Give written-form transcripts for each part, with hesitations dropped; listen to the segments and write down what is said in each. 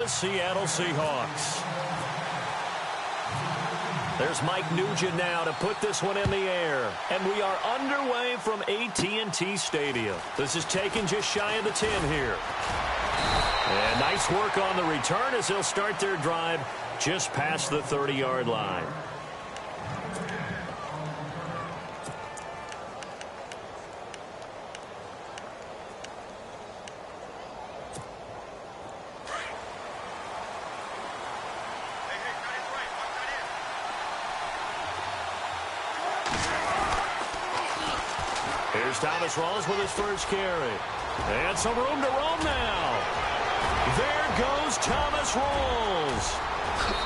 the Seattle Seahawks. There's Mike Nugent now to put this one in the air. And we are underway from AT&T Stadium. This is taken just shy of the 10 here. And nice work on the return as they'll start their drive just past the 30-yard line. Here's Thomas Rawls with his first carry. And some room to roam now. There goes Thomas Rawls.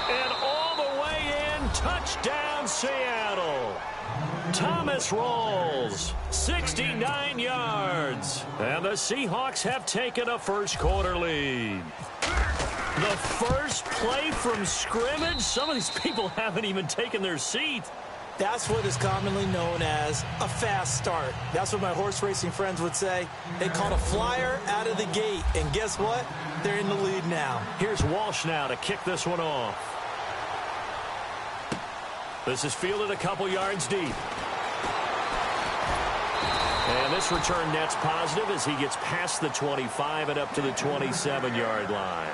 And all the way in, touchdown Seattle. Thomas Rawls, 69 yards. And the Seahawks have taken a first-quarter lead. The first play from scrimmage? Some of these people haven't even taken their seat. That's what is commonly known as a fast start. That's what my horse racing friends would say. They caught a flyer out of the gate, and guess what? They're in the lead now. Here's Walsh now to kick this one off. This is fielded a couple yards deep. And this return net's positive as he gets past the 25 and up to the 27-yard line.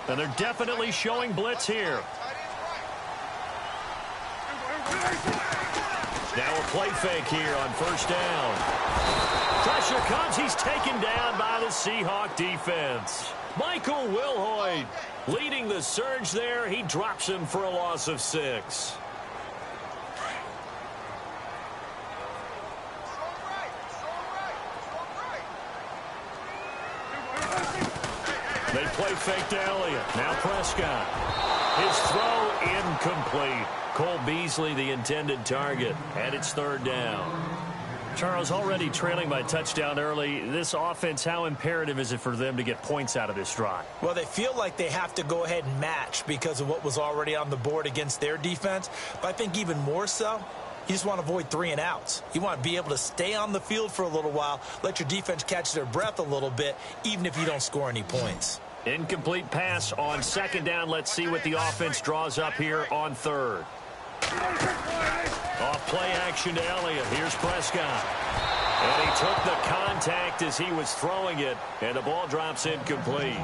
And they're definitely showing blitz here. Now a play fake here on first down. Pressure comes. He's taken down by the Seahawk defense. Michael Wilhoit leading the surge there. He drops him for a loss of 6. They play fake to Elliott. Now Prescott. His throw incomplete. Cole Beasley the intended target. And it's third down. Charles, already trailing by touchdown early. This offense, how imperative is it for them to get points out of this drive? Well, they feel like they have to go ahead and match because of what was already on the board against their defense. But I think even more so, you just want to avoid 3 and outs. You want to be able to stay on the field for a little while, let your defense catch their breath a little bit, even if you don't score any points. Incomplete pass on second down. Let's see what the offense draws up here on third. Off play action to Elliott. Here's Prescott. And he took the contact as he was throwing it, and the ball drops incomplete.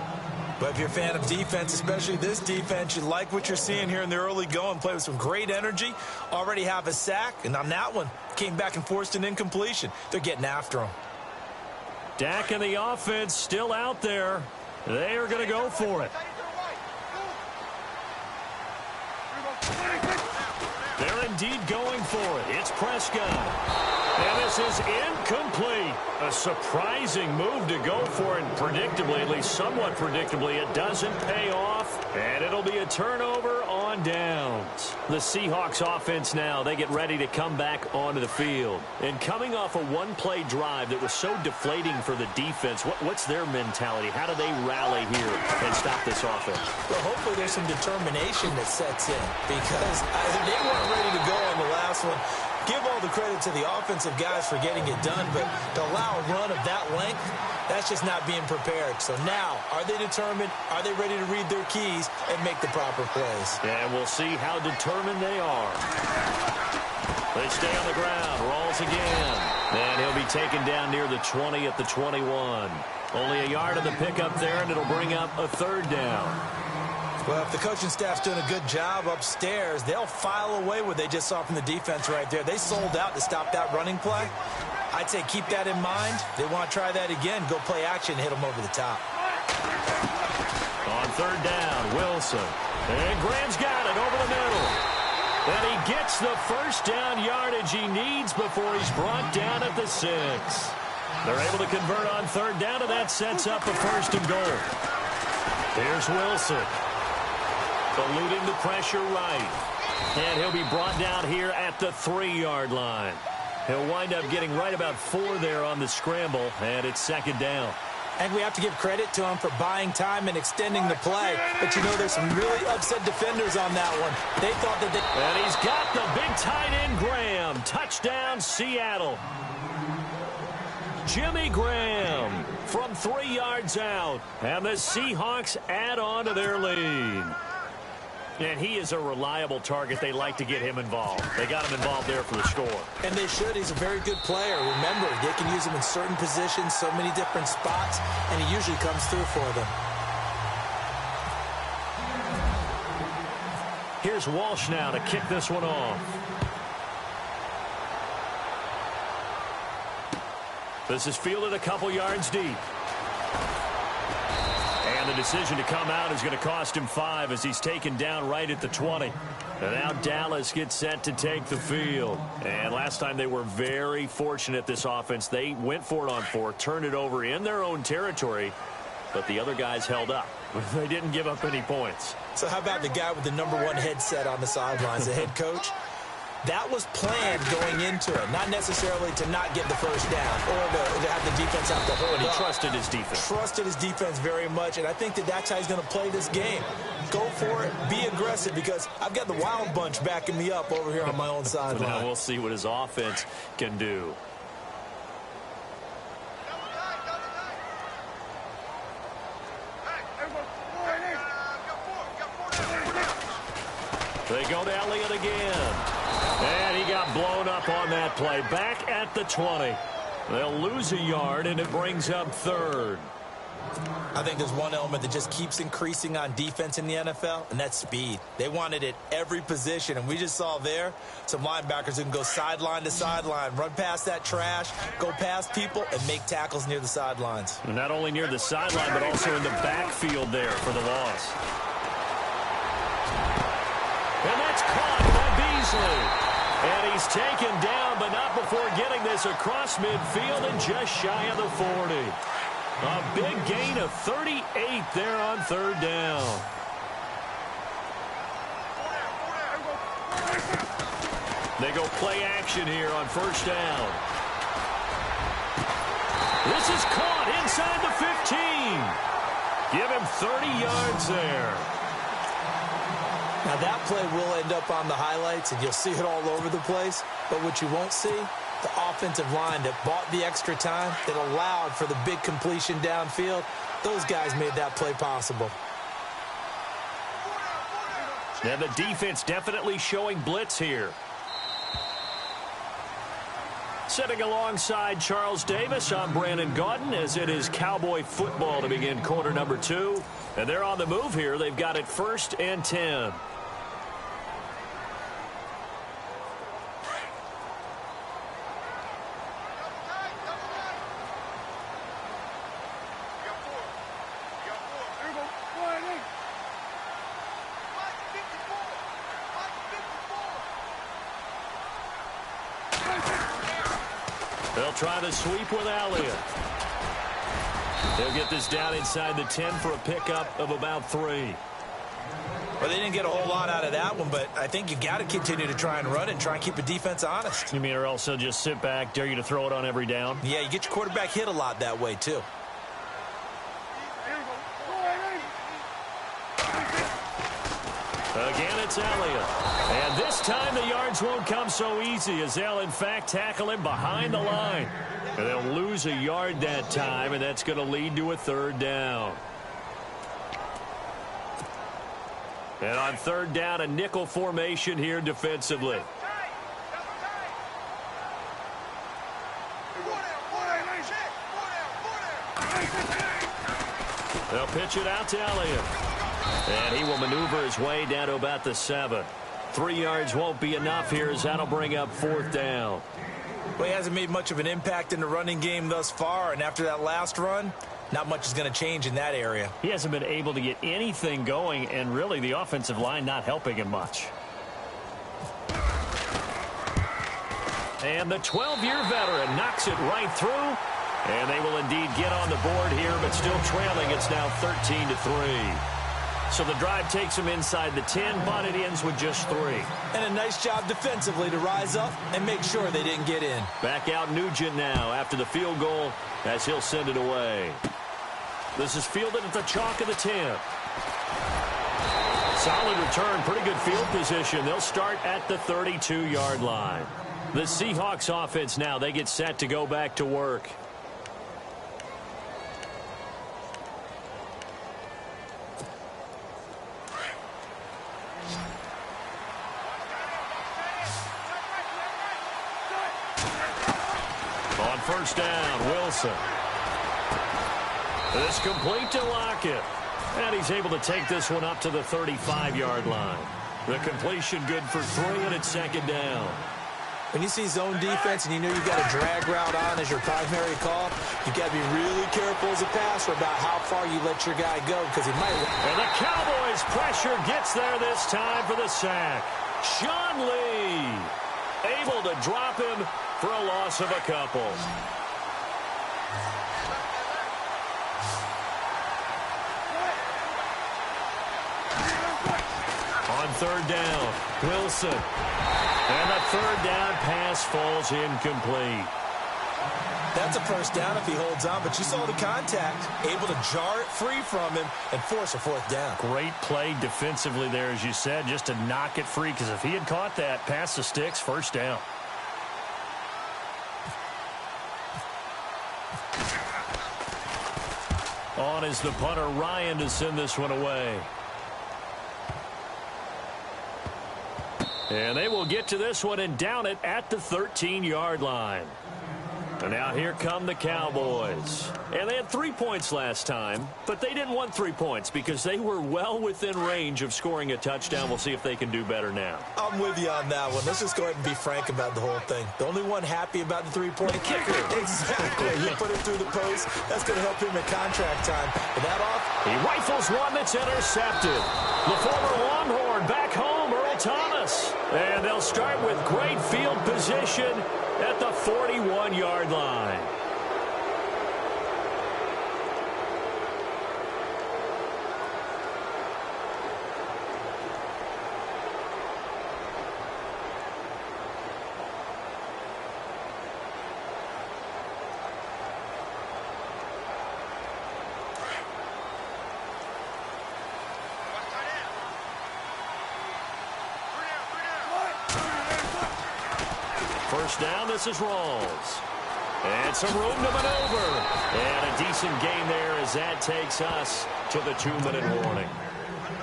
But if you're a fan of defense, especially this defense, you like what you're seeing here in the early going. Play with some great energy. Already have a sack, and on that one, came back and forced an incompletion. They're getting after him. Dak and the offense still out there. They are going to go for it. They're indeed going for it. It's Prescott. And this is incomplete. A surprising move to go for it. Predictably, at least somewhat predictably, it doesn't pay off. And it'll be a turnover on downs. The Seahawks offense now, they get ready to come back onto the field. And coming off a one-play drive that was so deflating for the defense, what's their mentality? How do they rally here and stop this offense? Well, hopefully there's some determination that sets in because they weren't ready to go on the last one. Give all the credit to the offensive guys for getting it done, but to allow a run of that length, that's just not being prepared. So now, are they determined? Are they ready to read their keys and make the proper plays? And we'll see how determined they are. They stay on the ground. Rawls again. And he'll be taken down near the 20 at the 21. Only a yard of the pickup there, and it'll bring up a third down. Well, if the coaching staff's doing a good job upstairs, they'll file away what they just saw from the defense right there. They sold out to stop that running play. I'd say keep that in mind. They want to try that again. Go play action and hit them over the top. On third down, Wilson. And Graham's got it over the middle. And he gets the first down yardage he needs before he's brought down at the 6. They're able to convert on third down, and that sets up a first and goal. Here's Wilson. Eluding the pressure right. And he'll be brought down here at the 3-yard line. He'll wind up getting right about 4 there on the scramble, and it's second down. And we have to give credit to him for buying time and extending the play. But, you know, there's some really upset defenders on that one. They thought that they... And he's got the big tight end, Graham. Touchdown, Seattle. Jimmy Graham from 3 yards out. And the Seahawks add on to their lead. And he is a reliable target. They like to get him involved. They got him involved there for the score. And they should. He's a very good player. Remember, they can use him in certain positions, so many different spots, and he usually comes through for them. Here's Walsh now to kick this one off. This is fielded a couple yards deep. And the decision to come out is going to cost him 5 as he's taken down right at the 20. And now Dallas gets set to take the field. And last time they were very fortunate, this offense. They went for it on 4, turned it over in their own territory, but the other guys held up. They didn't give up any points. So how about the guy with the #1 headset on the sidelines, the head coach? That was planned going into it, not necessarily to not get the first down or to have the defense have to hold But he up. trusted his defense. Trusted his defense very much, and I think that that's how he's going to play this game. Go for it, be aggressive, because I've got the wild bunch backing me up over here on my own sideline. Now we'll see what his offense can do. They go to Elliott again. And he got blown up on that play. Back at the 20. They'll lose a yard, and it brings up 3rd. I think there's one element that just keeps increasing on defense in the NFL, and that's speed. They want it at every position, and we just saw there some linebackers who can go sideline to sideline, run past that trash, go past people, and make tackles near the sidelines. And not only near the sideline, but also in the backfield there for the loss. And that's caught by Beasley. And he's taken down, but not before getting this across midfield and just shy of the 40. A big gain of 38 there on 3rd down. They go play action here on 1st down. This is caught inside the 15. Give him 30 yards there. Now, that play will end up on the highlights, and you'll see it all over the place. But what you won't see, the offensive line that bought the extra time, that allowed for the big completion downfield, those guys made that play possible. Now, the defense definitely showing blitz here. Sitting alongside Charles Davis, I'm Brandon Gaudin, as it is Cowboy football to begin quarter number 2. And they're on the move here. They've got it 1st and 10. They'll try the sweep with Elliott. They'll get this down inside the 10 for a pickup of about 3. Well, they didn't get a whole lot out of that one, but I think you got to continue to try and run it and try and keep the defense honest. You mean, or else they'll just sit back, dare you to throw it on every down? Yeah, you get your quarterback hit a lot that way, too. Again, it's Elliott. And this time the yards won't come so easy, as they'll, in fact, tackle him behind the line. And they'll lose a yard that time, and that's going to lead to a 3rd down. And on 3rd down, a nickel formation here defensively. They'll pitch it out to Elliott. And he will maneuver his way down to about the 7. 3 yards won't be enough here, as that'll bring up 4th down. Well, he hasn't made much of an impact in the running game thus far, and after that last run, not much is going to change in that area. He hasn't been able to get anything going, and really the offensive line not helping him much. And the 12-year veteran knocks it right through, and they will indeed get on the board here, but still trailing. It's now 13-3. So the drive takes them inside the 10, but it ends with just 3. And a nice job defensively to rise up and make sure they didn't get in. Back out Nugent now after the field goal as he'll send it away. This is fielded at the chalk of the 10. Solid return, pretty good field position. They'll start at the 32-yard line. The Seahawks offense now, they get set to go back to work. On first down, Wilson. This complete to Lockett. And he's able to take this one up to the 35-yard line. The completion good for 3, and it's second down. When you see zone defense and you know you've got a drag route on as your primary call, you've got to be really careful as a passer about how far you let your guy go because he might. And the Cowboys' pressure gets there this time for the sack. Sean Lee able to drop him for a loss of a couple. On third down, Wilson. And the third down pass falls incomplete. That's a first down if he holds on, but you saw the contact. Able to jar it free from him and force a fourth down. Great play defensively there, as you said, just to knock it free, because if he had caught that, past the sticks, first down. On is the punter, Ryan, to send this one away. And they will get to this one and down it at the 13-yard line. And now here come the Cowboys. And they had 3 points last time, but they didn't want 3 points because they were well within range of scoring a touchdown. We'll see if they can do better now. I'm with you on that one. Let's just go ahead and be frank about the whole thing. The only one happy about the three-point kicker. Exactly. You put it through the post. That's going to help him at contract time. With that off, he rifles one that's intercepted. The former Longhorn back home, Earl Thomas. And they'll start with great field position at the 41-yard line. First down, this is Rawls. And some room to maneuver. And a decent gain there as that takes us to the 2-minute warning.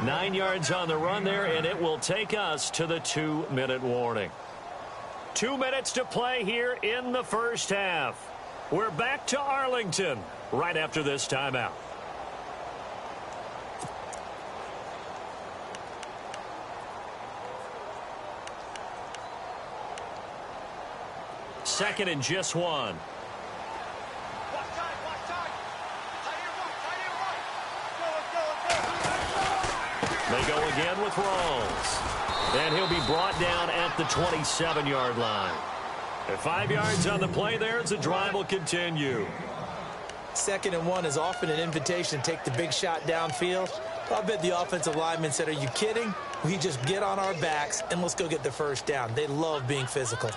9 yards on the run there, and it will take us to the 2-minute warning. 2 minutes to play here in the first half. We're back to Arlington right after this timeout. Second and just 1. They go again with Rawls. And he'll be brought down at the 27-yard line. At 5 yards on the play there as the drive will continue. Second and 1 is often an invitation to take the big shot downfield. I bet the offensive lineman said, are you kidding? We just get on our backs and let's go get the first down. They love being physical.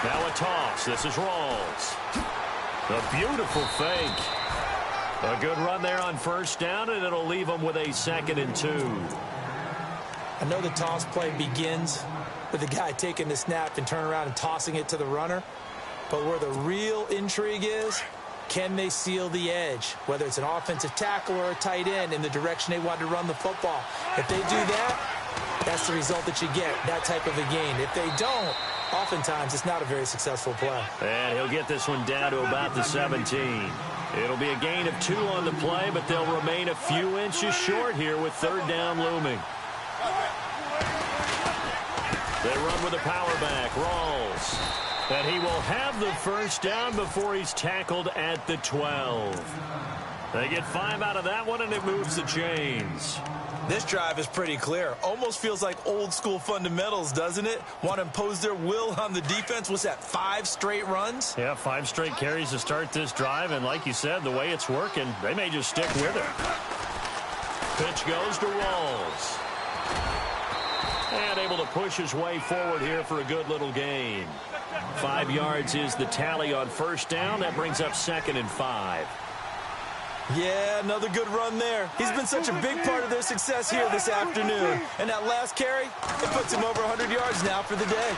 Now a toss. This is Rawls. A beautiful fake. A good run there on first down, and it'll leave them with a 2nd and 2. I know the toss play begins with the guy taking the snap and turning around and tossing it to the runner. But where the real intrigue is, can they seal the edge? Whether it's an offensive tackle or a tight end in the direction they want to run the football. If they do that, that's the result that you get, that type of a gain. If they don't, oftentimes it's not a very successful play. And he'll get this one down to about the 17. It'll be a gain of 2 on the play, but they'll remain a few inches short here with third down looming. They run with a power back, Rawls. And he will have the first down before he's tackled at the 12. They get 5 out of that one, and it moves the chains. This drive is pretty clear. Almost feels like old-school fundamentals, doesn't it? Want to impose their will on the defense. Was that 5 straight runs? Yeah, 5 straight carries to start this drive, and like you said, the way it's working, they may just stick with it. Pitch goes to Rawls. And able to push his way forward here for a good little gain. 5 yards is the tally on first down. That brings up 2nd and 5. Yeah, another good run there. He's been such a big part of their success here this afternoon. And that last carry, it puts him over 100 yards now for the day.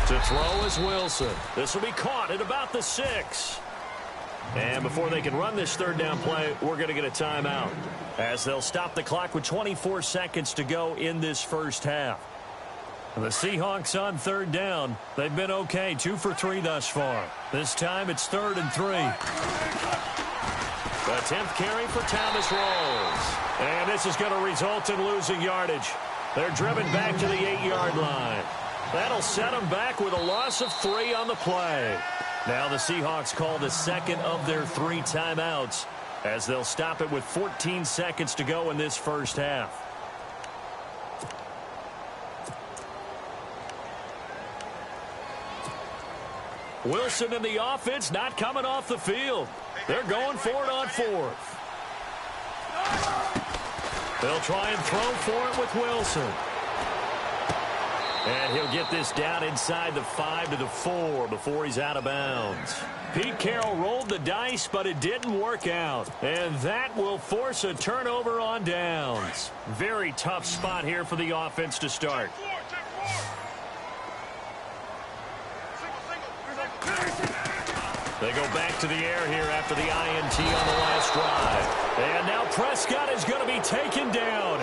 To throw is Wilson. This will be caught at about the 6. And before they can run this third down play, we're going to get a timeout, as they'll stop the clock with 24 seconds to go in this first half. The Seahawks on third down. They've been okay, 2 for 3 thus far. This time it's 3rd and 3. The 10th carry for Thomas Rawls. And this is going to result in losing yardage. They're driven back to the 8-yard line. That'll set them back with a loss of 3 on the play. Now the Seahawks call the second of their 3 timeouts, as they'll stop it with 14 seconds to go in this first half. Wilson and the offense not coming off the field. They're going for it on 4th. They'll try and throw for it with Wilson. And he'll get this down inside the 5 to the 4 before he's out of bounds. Pete Carroll rolled the dice, but it didn't work out. And that will force a turnover on downs. Very tough spot here for the offense to start. They go back to the air here after the INT on the last drive. And now Prescott is going to be taken down.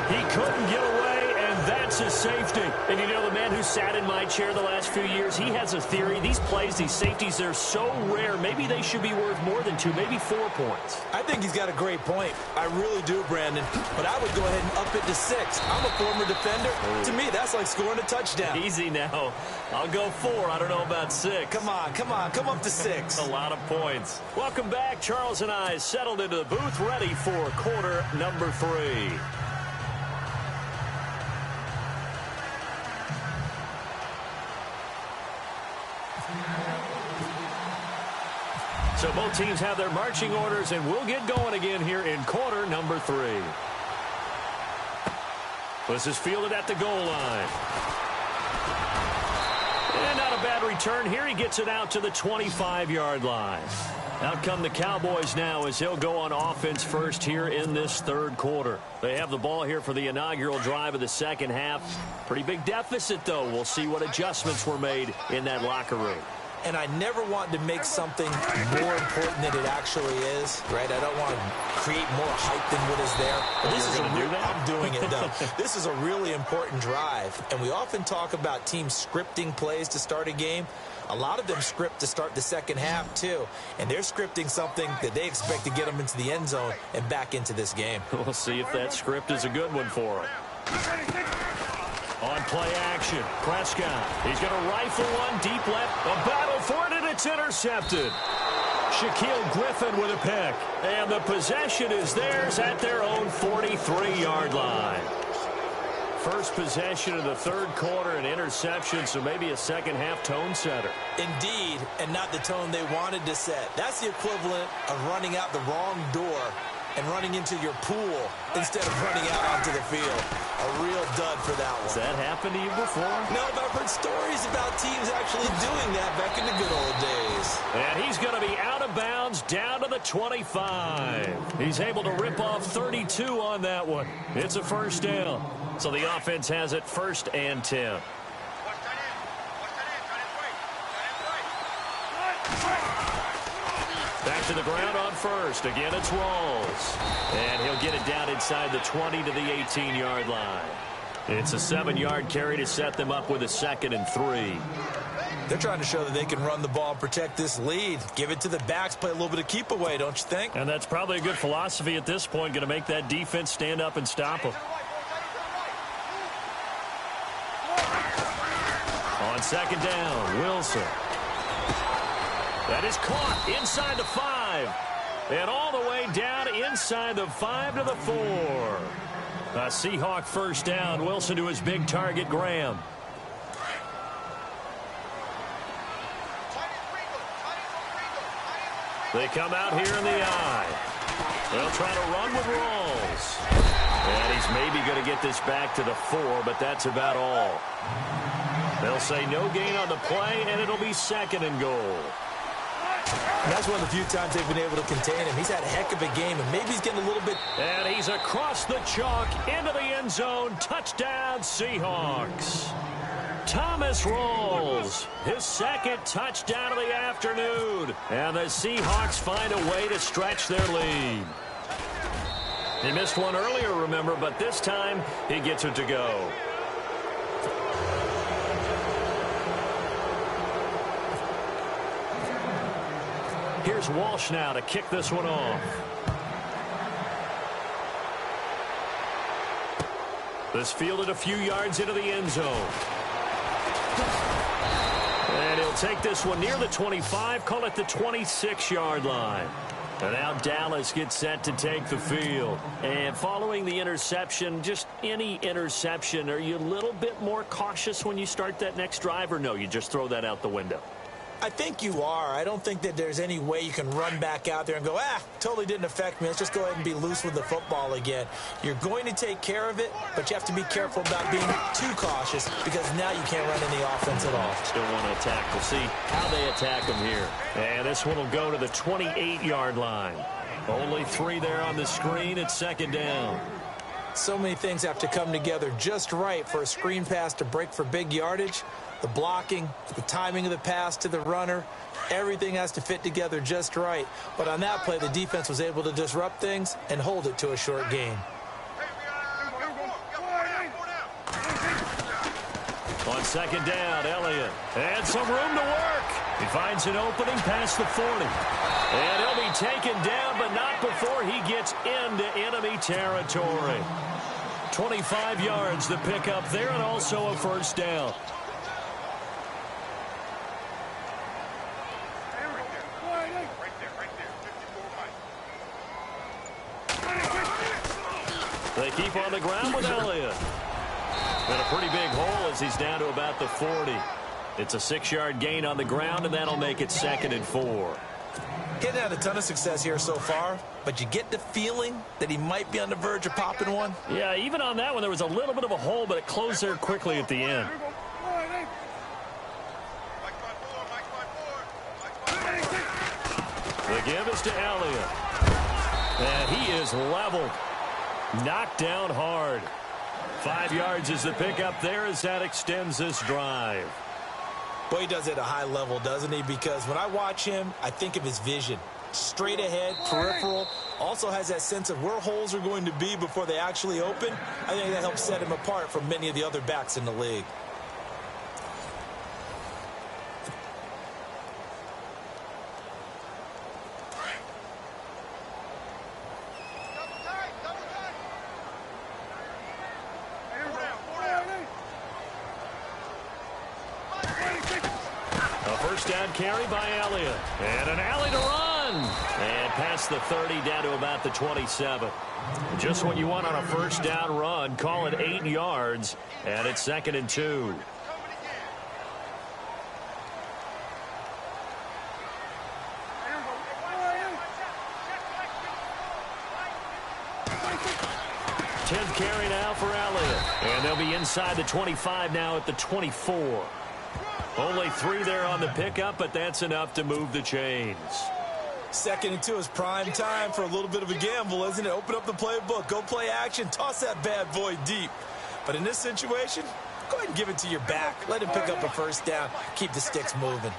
He couldn't get away, and that's a safety. And you know, the man who sat in my chair the last few years, he has a theory. These plays, these safeties, they're so rare. Maybe they should be worth more than 2, maybe 4 points. I think he's got a great point. I really do, Brandon. But I would go ahead and up it to 6. I'm a former defender. To me, that's like scoring a touchdown. Easy now. I'll go 4. I don't know about 6. Come on, come on. Come up to 6. A lot of points. Welcome back. Charles and I settled into the booth, ready for quarter number 3. So both teams have their marching orders, and we'll get going again here in quarter number 3. This is fielded at the goal line. And not a bad return here. He gets it out to the 25-yard line. Out come the Cowboys now, as he'll go on offense first here in this third quarter. They have the ball here for the inaugural drive of the second half. Pretty big deficit, though. We'll see what adjustments were made in that locker room. And I never want to make something more important than it actually is, right? I don't want to create more hype than what is there. But this is I'm doing it, though. This is a really important drive. And we often talk about teams scripting plays to start a game. A lot of them script to start the second half, too. And they're scripting something that they expect to get them into the end zone and back into this game. We'll see if that script is a good one for them. On play action, Prescott. He's going to rifle one deep left. A battle for it, and it's intercepted. Shaquille Griffin with a pick. And the possession is theirs at their own 43-yard line. First possession of the third quarter, an interception, so maybe a second-half tone setter. Indeed, and not the tone they wanted to set. That's the equivalent of running out the wrong door and running into your pool instead of running out onto the field. A real dud for that one. Has that happened to you before? No, but I've heard stories about teams actually doing that back in the good old days. And he's going to be out of bounds down to the 25. He's able to rip off 32 on that one. It's a first down. So the offense has it 1st and 10. Back to the ground on first. Again, it's Rawls. And he'll get it down inside the 20 to the 18-yard line. It's a 7-yard carry to set them up with a 2nd and 3. They're trying to show that they can run the ball and protect this lead. Give it to the backs, play a little bit of keep away, don't you think? And that's probably a good philosophy at this point, going to make that defense stand up and stop them. On 2nd down, Wilson. That is caught inside the 5. And all the way down inside the 5 to the 4. A Seahawk first down. Wilson to his big target, Graham. They come out here in the eye. They'll try to run with Rawls. And he's maybe going to get this back to the 4, but that's about all. They'll say no gain on the play, and it'll be 2nd and goal. And that's one of the few times they've been able to contain him. He's had a heck of a game, and maybe he's getting a little bit... And he's across the chalk into the end zone. Touchdown, Seahawks. Thomas Rawls, his 2nd touchdown of the afternoon. And the Seahawks find a way to stretch their lead. He missed one earlier, remember, but this time he gets it to go. Here's Walsh now to kick this one off. This fielded a few yards into the end zone. And he'll take this one near the 25, call it the 26-yard line. And now Dallas gets set to take the field. And following the interception, just any interception, are you a little bit more cautious when you start that next drive, or no, you just throw that out the window? I think you are. I don't think that there's any way you can run back out there and go, totally didn't affect me. Let's just go ahead and be loose with the football again. You're going to take care of it, but you have to be careful about being too cautious because now you can't run any offense at all. Still want to attack. We'll see how they attack him here. And this one will go to the 28-yard line. Only 3 there on the screen. It's 2nd down. So many things have to come together just right for a screen pass to break for big yardage. The blocking, the timing of the pass to the runner, everything has to fit together just right. But on that play, the defense was able to disrupt things and hold it to a short gain. On 2nd down, Elliott. And some room to work. He finds an opening past the 40. And he'll be taken down, but not before he gets into enemy territory. 25 yards to pick up there, and also a first down. They keep on the ground with Elliott. And a pretty big hole as he's down to about the 40. It's a 6-yard gain on the ground, and that'll make it 2nd and 4. Getting had a ton of success here so far, but you get the feeling that he might be on the verge of popping one. Yeah, even on that one, there was a little bit of a hole, but it closed there quickly at the end. The give is to Elliott. And he is leveled. Knocked down hard. 5 yards is the pickup there as that extends this drive. Boy, he does it at a high level, doesn't he? Because when I watch him, I think of his vision. Straight ahead, peripheral. Also has that sense of where holes are going to be before they actually open. I think that helps set him apart from many of the other backs in the league. Down carry by Elliott. And an alley to run. And past the 30 down to about the 27. Just what you want on a first down run. Call it 8 yards. And it's 2nd and 2. Tenth carry now for Elliott. And they'll be inside the 25 now at the 24. Only 3 there on the pickup, but that's enough to move the chains. 2nd and 2 is prime time for a little bit of a gamble, isn't it? Open up the playbook, go play action, toss that bad boy deep. But in this situation, go ahead and give it to your back. Let him pick up a first down. Keep the sticks moving.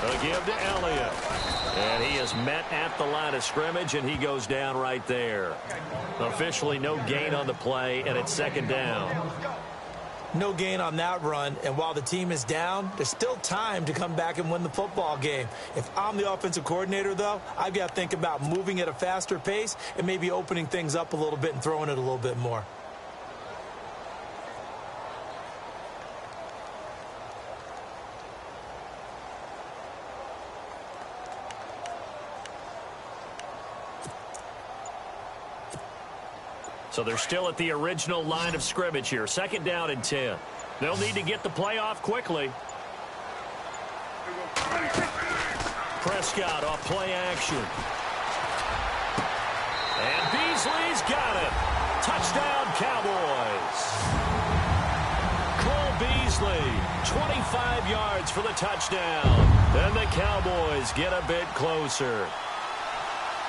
A give to Elliott. And he is met at the line of scrimmage, and he goes down right there. Officially no gain on the play, and it's 2nd down. No gain on that run, and while the team is down, there's still time to come back and win the football game. If I'm the offensive coordinator, though, I've got to think about moving at a faster pace and maybe opening things up a little bit and throwing it a little bit more. So they're still at the original line of scrimmage here. 2nd down and 10. They'll need to get the play off quickly. Prescott off play action. And Beasley's got it. Touchdown, Cowboys. Cole Beasley, 25 yards for the touchdown. Then the Cowboys get a bit closer.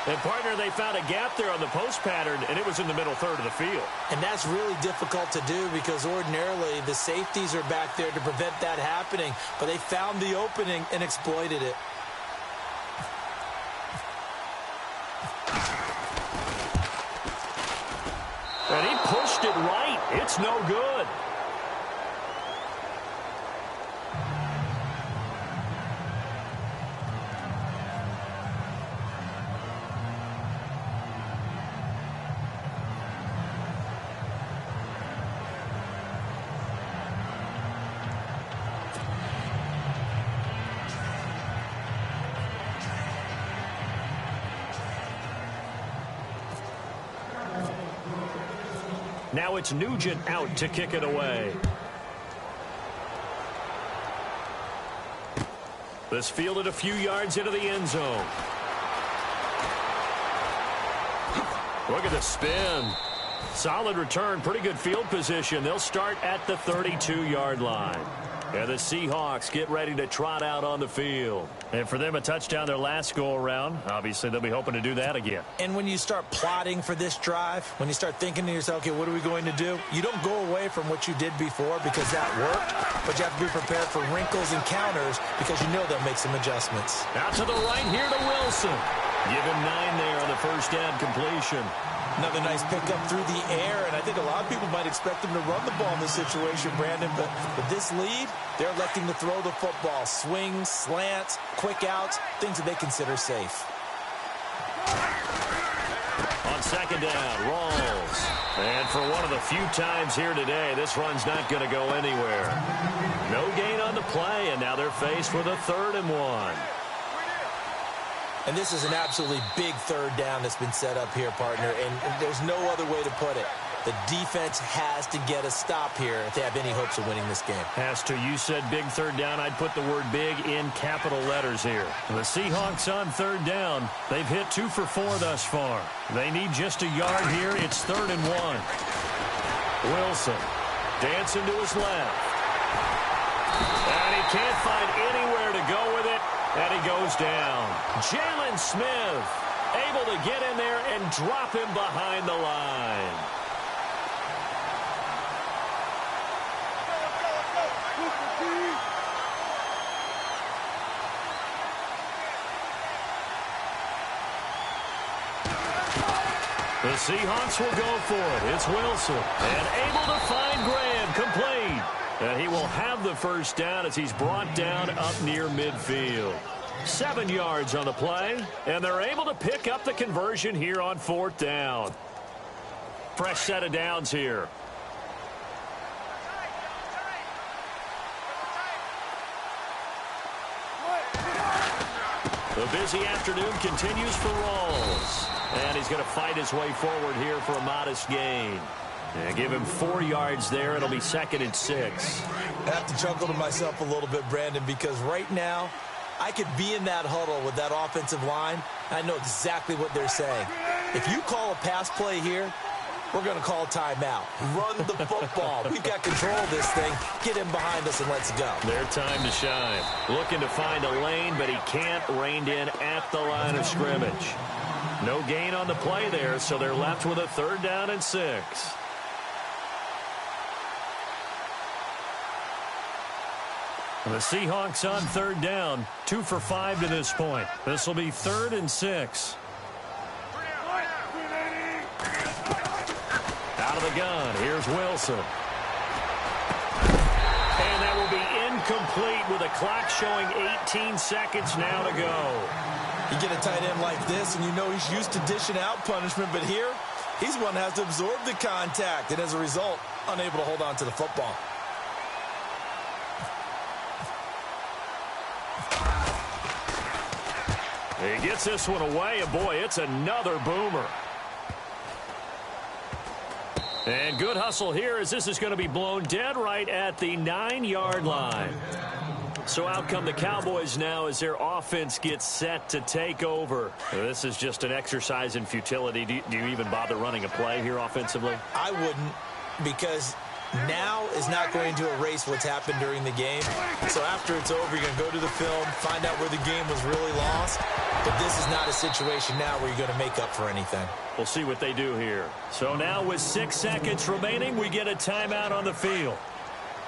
And, partner, they found a gap there on the post pattern, and it was in the middle third of the field. And that's really difficult to do because ordinarily the safeties are back there to prevent that happening. But they found the opening and exploited it. And he pushed it right. It's no good. Now it's Nugent out to kick it away. This fielded a few yards into the end zone. Look at the spin. Solid return, pretty good field position. They'll start at the 32-yard line. And the Seahawks get ready to trot out on the field. And for them, a touchdown their last go-around. Obviously, they'll be hoping to do that again. And when you start plotting for this drive, when you start thinking to yourself, okay, what are we going to do? You don't go away from what you did before because that worked, but you have to be prepared for wrinkles and counters because you know they'll make some adjustments. Out to the right here to Wilson. Give him 9 there on the first down completion. Another nice pickup through the air, and I think a lot of people might expect him to run the ball in this situation, Brandon, but with this lead, they're electing to throw the football. Swings, slants, quick outs, things that they consider safe. On 2nd down, Rawls. And for one of the few times here today, this run's not going to go anywhere. No gain on the play, and now they're faced with a 3rd and 1. And this is an absolutely big 3rd down that's been set up here, partner, and there's no other way to put it. The defense has to get a stop here if they have any hopes of winning this game. Has to. You said big 3rd down. I'd put the word big in capital letters here. The Seahawks on 3rd down. They've hit 2 for 4 thus far. They need just a yard here. It's 3rd and 1. Wilson dancing to his left. And he can't find anywhere to go with it. And he goes down. Jalen Smith able to get in there and drop him behind the line. The Seahawks will go for it. It's Wilson. And able to find Graham, complete. And he will have the first down as he's brought down up near midfield. 7 yards on the play, and they're able to pick up the conversion here on 4th down. Fresh set of downs here. The busy afternoon continues for Rawls. And he's going to fight his way forward here for a modest gain. And give him 4 yards there. It'll be 2nd and 6. I have to chuckle to myself a little bit, Brandon, because right now I could be in that huddle with that offensive line. I know exactly what they're saying. If you call a pass play here, we're going to call a timeout. Run the football. We've got control of this thing. Get him behind us and let's go. Their time to shine. Looking to find a lane, but he can't. Reined in at the line of scrimmage. No gain on the play there, so they're left with a 3rd down and 6. The Seahawks on 3rd down, 2 for 5 to this point. This will be 3rd and 6. Out of the gun, here's Wilson. And that will be incomplete with a clock showing 18 seconds now to go. You get a tight end like this, and you know he's used to dishing out punishment, but here, he's one that has to absorb the contact, and as a result, unable to hold on to the football. He gets this one away, and boy, it's another boomer. And good hustle here as this is going to be blown dead right at the 9-yard line. So out come the Cowboys now as their offense gets set to take over. This is just an exercise in futility. Do you even bother running a play here offensively? I wouldn't, because now is not going to erase what's happened during the game. So after it's over, you're going to go to the film, find out where the game was really lost. But this is not a situation now where you're going to make up for anything. We'll see what they do here. So now with 6 seconds remaining, we get a timeout on the field.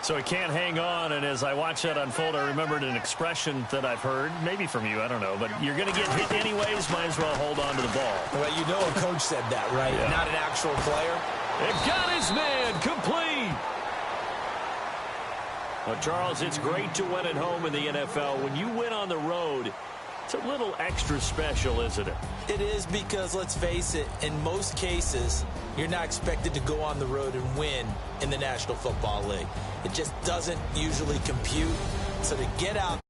So he can't hang on, and as I watch that unfold, I remembered an expression that I've heard, maybe from you, I don't know, but you're going to get hit anyways, might as well hold on to the ball. Well, you know a coach said that, right? Yeah. Not an actual player. They've got his man complete. Well, Charles, it's great to win at home in the NFL. When you win on the road, it's a little extra special, isn't it? It is, because, let's face it, in most cases, you're not expected to go on the road and win in the National Football League. It just doesn't usually compute. So to get out